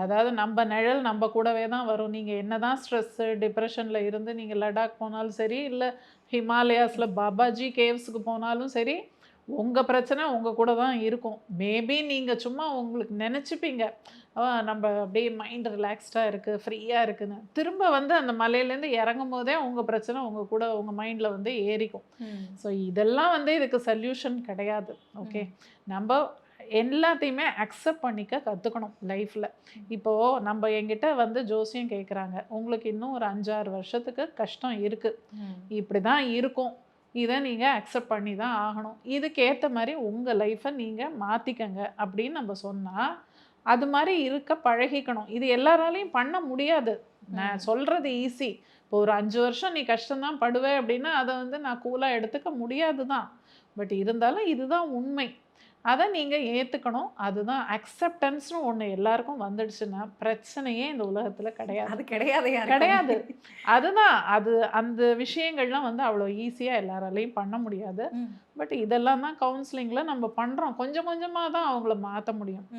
அதாவது நம்ம நிழல் நம்ம கூடவே தான் வரும். நீங்க என்னதான் ஸ்ட்ரெஸ்ஸு, டிப்ரஷன்ல இருந்து நீங்க லடாக் போனாலும் சரி, இல்ல ஹிமாலயாஸ்ல பாபாஜி கேவ்ஸ்க்கு போனாலும் சரி, உங்க பிரச்சனை உங்க கூட தான் இருக்கும். மேபி நீங்க சும்மா உங்களுக்கு நெனச்சுப்பீங்க. நம்ப அப்படியே மைண்ட் ரிலாக்ஸ்டா இருக்கு, ஃப்ரீயா இருக்குன்னு. திரும்ப வந்து அந்த மலையிலேருந்து இறங்கும்போதே உங்க பிரச்சனை உங்க கூட உங்க மைண்ட்ல வந்து ஏறிக்கும். ம். ஸோ இதெல்லாம் வந்து இதுக்கு சொல்யூஷன் கிடையாது. ஓகே. ம். நம்ப எல்லாத்தையுமே அக்செப்ட் பண்ணிக்க கத்துக்கணும் லைஃப்ல. இப்போ நம்ப என்கிட்ட வந்து ஜோசியம் கேட்குறாங்க. உங்களுக்கு இன்னும் ஒரு 5, 6 வருஷத்துக்கு கஷ்டம் இருக்கு. ம். இப்படிதான் இருக்கும். இத நீங்க அக்செப்ட் பண்ணி தான் ஆகணும். இதுக்கு ஏத்த மாரி உங்க லைஃப்ப நீங்க மாத்திக்கங்க அப்படின்னு நம்ம சொன்னா, அது மாரி இருக்க பழகிக்கணும். இது எல்லாராலயும் பண்ண முடியாது. நான் ம். சொல்றது ஈஸி. இப்போ ஒரு 5 வருஷம் நீ கஷ்டம் தான் படுவ அப்படின்னா, அத வந்து நான் கூலா எடுத்துக்க முடியாது தான். பட் இருந்தாலும் இதுதான் உண்மை. அத நீங்க ஏத்துக்கணும். அதுதான் அக்செப்டன்ஸ்ன்னு ஒண்ணு எல்லாருக்கும் வந்துடுச்சுன்னா, பிரச்சனையே இந்த உலகத்துல கிடையாது. அது கிடையாது யாருக்குமே. கிடையாது. அதுதான். அந்த விஷயங்கள்லாம் வந்து அவ்வளோ ஈஸியா எல்லாராலயும் பண்ண முடியாது. ம். பட் இதெல்லாம் தான் கவுன்சிலிங்ல நம்ம பண்றோம். கொஞ்சம் கொஞ்சமா தான் அவங்கள மாத்த முடியும்.